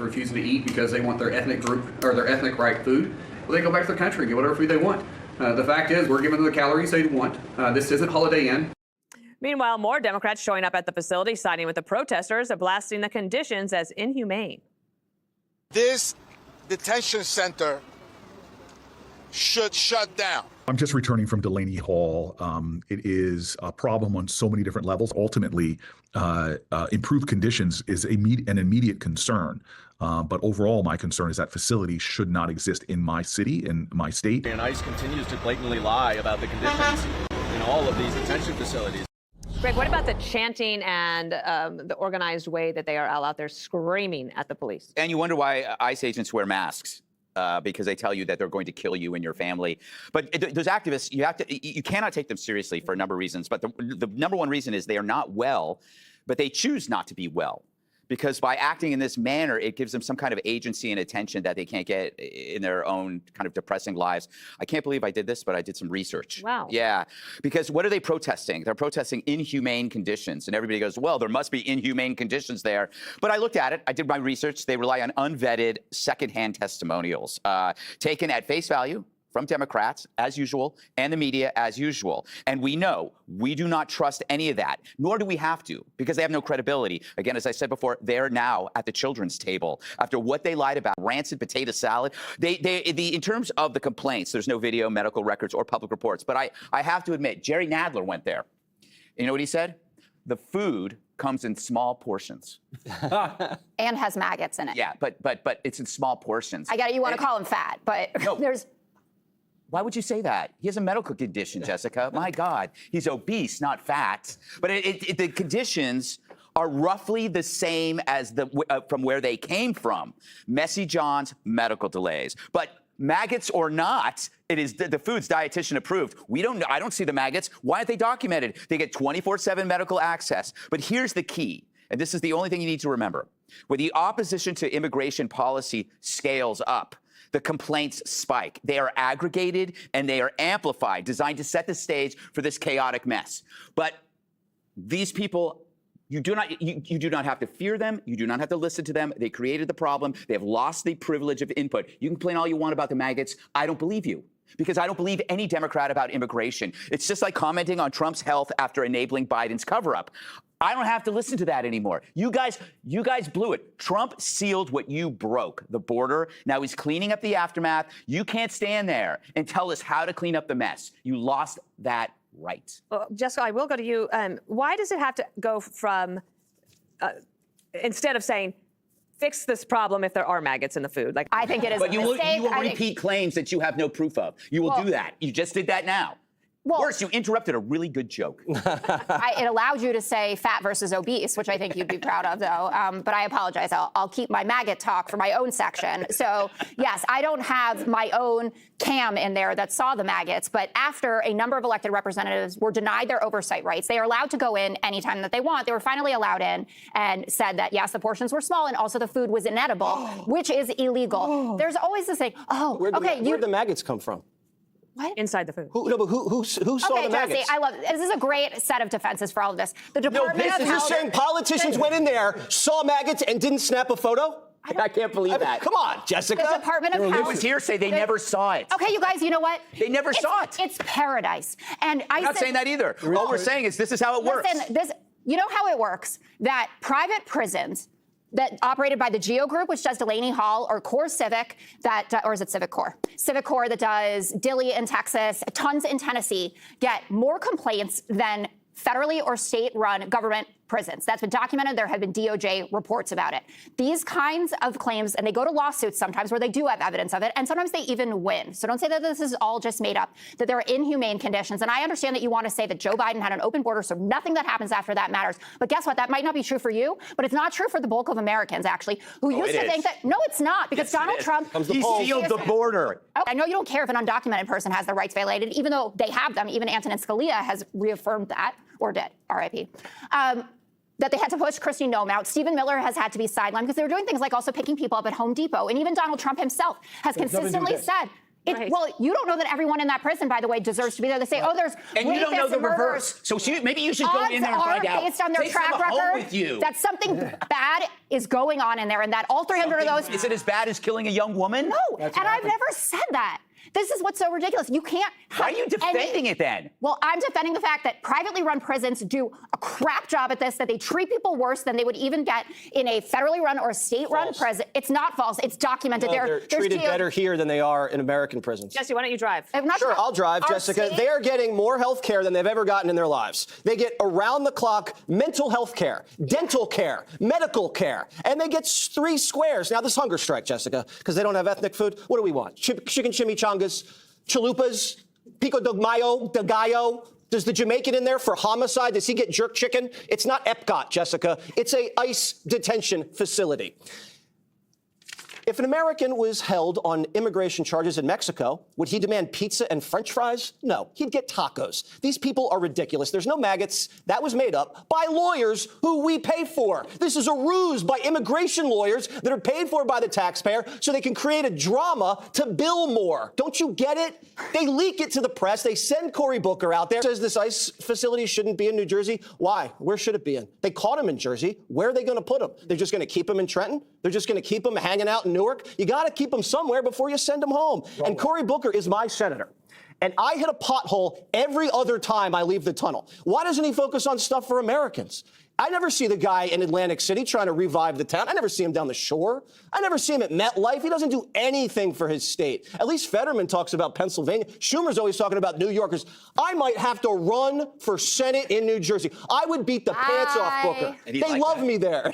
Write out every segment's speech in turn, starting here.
refusing to eat because they want their ethnic group or their ethnic right food, well, they go back to their country and get whatever food they want. The fact is, we're giving them the calories they want. This isn't Holiday Inn. Meanwhile, more Democrats showing up at the facility, siding with the protesters, blasting the conditions as inhumane. This detention center should shut down. I'm just returning from Delaney Hall. It is a problem on so many different levels. Ultimately, improved conditions is an immediate concern. But overall, my concern is that facility should not exist in my city, in my state. And ICE continues to blatantly lie about the conditions in all of these detention facilities. Greg, what about the chanting and the organized way that they are all out there screaming at the police? And you wonder why ICE agents wear masks. Because they tell you that they're going to kill you and your family. But those activists, you cannot take them seriously for a number of reasons. But the number one reason is they are not well, but they choose not to be well. Because by acting in this manner, it gives them some kind of agency and attention that they can't get in their own kind of depressing lives. I can't believe I did this, but I did some research. Wow. Yeah. Because what are they protesting? They're protesting inhumane conditions. And everybody goes, well, there must be inhumane conditions there. But I looked at it. I did my research. They rely on unvetted secondhand testimonials taken at face value from Democrats, as usual, and the media, as usual. And we know we do not trust any of that, nor do we have to, because they have no credibility. Again, as I said before, they're now at the children's table after what they lied about, rancid potato salad. In terms of the complaints, there's no video, medical records, or public reports. But I have to admit, Jerry Nadler went there. You know what he said? The food comes in small portions. And has maggots in it. Yeah, but it's in small portions. I get it. You want to call him fat, but no. there's... Why would you say that? He has a medical condition, Jessica. My God, he's obese, not fat. But the conditions are roughly the same as from where they came from. Messy John's medical delays. But maggots or not, it is the food's dietitian approved. I don't see the maggots. Why aren't they documented? They get 24/7 medical access. But here's the key, and this is the only thing you need to remember. When the opposition to immigration policy scales up, the complaints spike. They are aggregated and they are amplified, designed to set the stage for this chaotic mess. But these people, you do not have to fear them. You do not have to listen to them. They created the problem. They have lost the privilege of input. You can complain all you want about the maggots. I don't believe you, because I don't believe any Democrat about immigration. It's just like commenting on Trump's health after enabling Biden's cover-up. I don't have to listen to that anymore. You guys blew it. Trump sealed what you broke, the border. Now he's cleaning up the aftermath. You can't stand there and tell us how to clean up the mess. You lost that right. Jessica, I will go to you. Why does it have to go from, instead of saying, fix this problem if there are maggots in the food? Like, I think it is but a you mistake. will repeat claims that you have no proof of. You will do that. You just did that now. Worse, you interrupted a really good joke. It allowed you to say fat versus obese, which I think you'd be proud of, though. But I apologize. I'll keep my maggot talk for my own section. So, yes, I don't have my own cam in there that saw the maggots. But after a number of elected representatives were denied their oversight rights, they are allowed to go in anytime that they want. They were finally allowed in and said that, yes, the portions were small and also the food was inedible, which is illegal. There's always this thing, where'd the maggots come from? What? Inside the food. Who saw the maggots? Jesse, I love this. This is a great set of defenses for all of this. The Department of Health. You're saying politicians went in there, saw maggots, and didn't snap a photo? I can't believe that. Come on, Jessica. The Department of Health. It was hearsay. They never saw it. Okay, you guys, you know what? They never saw it. It's paradise. And I'm not saying that either. All we're saying is this is how it works. Listen, you know how it works? That private prisons that operated by the GEO Group, which does Delaney Hall, or Core Civic, or is it Civic Core? Civic Core that does Dilley in Texas, tons in Tennessee, get more complaints than federally or state-run government prisons. That's been documented. There have been DOJ reports about it. These kinds of claims, and they go to lawsuits sometimes where they do have evidence of it, and sometimes they even win. So don't say that this is all just made up, that there are inhumane conditions. And I understand that you want to say that Joe Biden had an open border, so nothing that happens after that matters. But guess what? That might not be true for you, but it's not true for the bulk of Americans, actually, who used to think that, no, it's not, because Donald Trump... He sealed the border. I know you don't care if an undocumented person has their rights violated, even though they have them. Even Antonin Scalia has reaffirmed that, or did, RIP. That they had to push Kristi Noem out. Stephen Miller has had to be sidelined because they were doing things like also picking people up at Home Depot. And even Donald Trump himself has consistently said, Well, you don't know that everyone in that prison, by the way, deserves to be there. They say, oh, there's And you don't know rapists the and murderers. reverse. So maybe you should go in there and Odds find are, out. based on their Take track some home record, with you. that something bad is going on in there, and that all 300 of those. Is it as bad as killing a young woman? No, and I've never said that. This is what's so ridiculous. You can't. Why are you defending it then? Well, I'm defending the fact that privately run prisons do a crap job at this, that they treat people worse than they would even get in a federally run or a state-run prison. It's not false. It's documented. No, they're treated better here than they are in American prisons. Jesse, why don't you drive? I'm not Sure, I'll drive, Jessica. They are getting more health care than they've ever gotten in their lives. They get around-the-clock mental health care, dental care, medical care, and they get 3 squares. Now, this hunger strike, Jessica, because they don't have ethnic food, what do we want? Chicken chimichangas, chalupas, pico de mayo, de gallo. Does the Jamaican in there for homicide, does he get jerk chicken? It's not Epcot, Jessica. It's a ICE detention facility. If an American was held on immigration charges in Mexico, would he demand pizza and French fries? No, he'd get tacos. These people are ridiculous. There's no maggots. That was made up by lawyers who we pay for. This is a ruse by immigration lawyers that are paid for by the taxpayer so they can create a drama to bill more. Don't you get it? They leak it to the press. They send Cory Booker out there. Says this ICE facility shouldn't be in New Jersey. Why? Where should it be in? They caught him in Jersey. Where are they going to put him? They're just going to keep him in Trenton? They're just going to keep him hanging out in Newark? You got to keep them somewhere before you send them home. And Cory Booker is my senator. And I hit a pothole every other time I leave the tunnel. Why doesn't he focus on stuff for Americans? I never see the guy in Atlantic City trying to revive the town. I never see him down the shore. I never see him at MetLife. He doesn't do anything for his state. At least Fetterman talks about Pennsylvania. Schumer's always talking about New Yorkers. I might have to run for Senate in New Jersey. I would beat the pants off Booker. They love me there.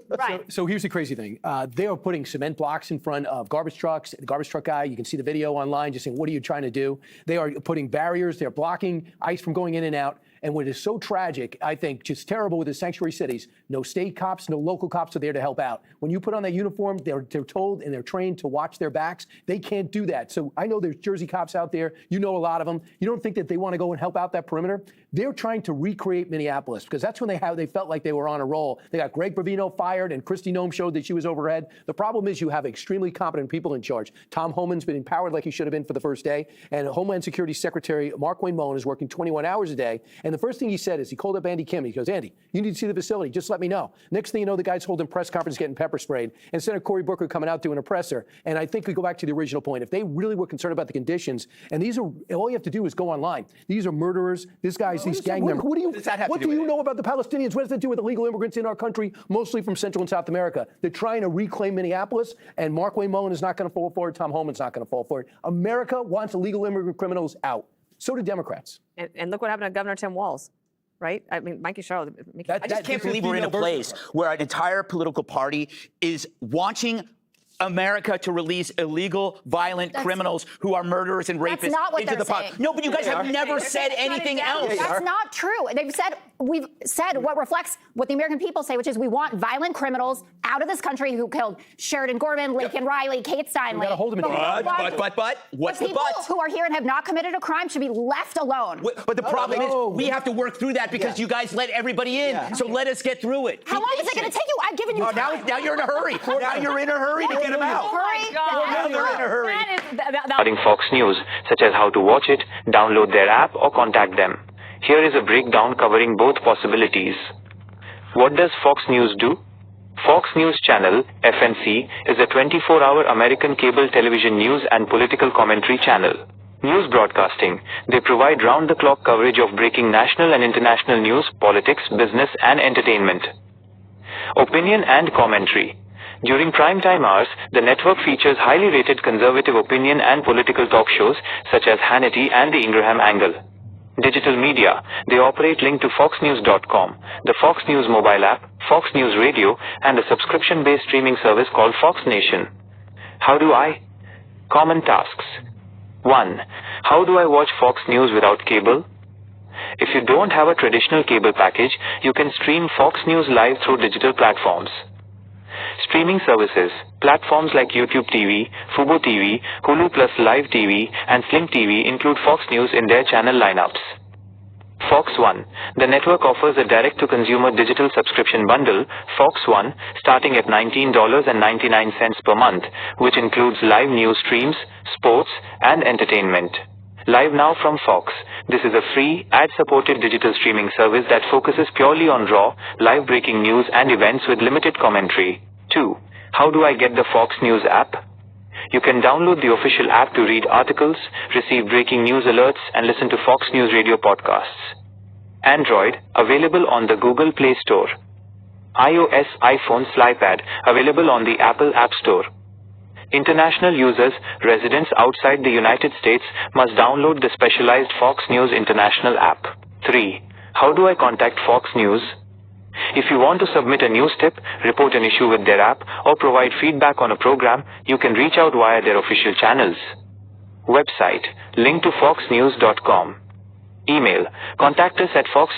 Right. So here's the crazy thing. They are putting cement blocks in front of garbage trucks. The garbage truck guy, you can see the video online just saying, what are you trying to do? They are putting barriers. They're blocking ICE from going in and out. And what is so tragic, I think, just terrible with the sanctuary cities, no state cops, no local cops are there to help out. When you put on that uniform, they're told and they're trained to watch their backs. They can't do that. So I know there's Jersey cops out there. You know a lot of them. You don't think that they want to go and help out that perimeter? They're trying to recreate Minneapolis because that's when they felt like they were on a roll. They got Greg Bravino fired and Kristi Noem showed that she was overhead. The problem is you have extremely competent people in charge. Tom Homan's been empowered like he should have been for the first day. And Homeland Security Secretary Markwayne Mullin is working 21 hours a day. And the first thing he said is he called up Andy Kim. He goes, Andy, you need to see the facility. Just let me know. Next thing you know, the guy's holding press conference getting pepper sprayed. And Senator Cory Booker coming out doing a presser. And I think we go back to the original point. If they really were concerned about the conditions, and these are, all you have to do is go online. These are murderers. These guys, these gang members. What do you know about the Palestinians? What does that do with illegal immigrants in our country, mostly from Central and South America? They're trying to reclaim Minneapolis, and Markwayne Mullin is not going to fall for it. Tom Homan's not going to fall for it. America wants illegal immigrant criminals out. So do Democrats. And look what happened to Governor Tim Walz. Right? I mean, Mikey Charlotte. I just can't believe we're in a place where an entire political party is wanting America to release illegal, violent criminals who are murderers and rapists into the pot. No, but you guys have never said anything else. That's not true. We've said what reflects what the American people say, which is we want violent criminals out of this country who killed Sheridan Gorman, Lincoln Riley, Kate Steinle. Got to hold them in But what's the people who are here and have not committed a crime should be left alone. But the problem is we have to work through that because you guys let everybody in. So let us get through it. How long is it going to take you? I've given you time. Now you're in a hurry. Now you're in a hurry to get them out. Now you're in a hurry. Regarding Fox News, such as how to watch it, download their app, or contact them. Here is a breakdown covering both possibilities. What does Fox News do? Fox News Channel, FNC, is a 24-hour American cable television news and political commentary channel. News broadcasting. They provide round-the-clock coverage of breaking national and international news, politics, business, and entertainment. Opinion and commentary. During primetime hours, the network features highly rated conservative opinion and political talk shows such as Hannity and The Ingraham Angle. Digital media. They operate linked to FoxNews.com, the Fox News mobile app, Fox News Radio, and a subscription-based streaming service called Fox Nation. How do I? Common tasks. 1. How do I watch Fox News without cable? If you don't have a traditional cable package, you can stream Fox News live through digital platforms. Streaming services. Platforms like YouTube TV, Fubo TV, Hulu Plus Live TV, and Sling TV include Fox News in their channel lineups. Fox One. The network offers a direct-to-consumer digital subscription bundle, Fox One, starting at $19.99 per month, which includes live news streams, sports, and entertainment. Live now from Fox. This is a free, ad-supported digital streaming service that focuses purely on raw, live breaking news and events with limited commentary. 2. How do I get the Fox News app? You can download the official app to read articles, receive breaking news alerts, and listen to Fox News Radio podcasts. Android, available on the Google Play Store. iOS, iPhone/iPad, available on the Apple App Store. International users, residents outside the United States, must download the specialized Fox News International app. 3. How do I contact Fox News? If you want to submit a news tip, report an issue with their app, or provide feedback on a program, you can reach out via their official channels. Website, link to foxnews.com. Email, contact us at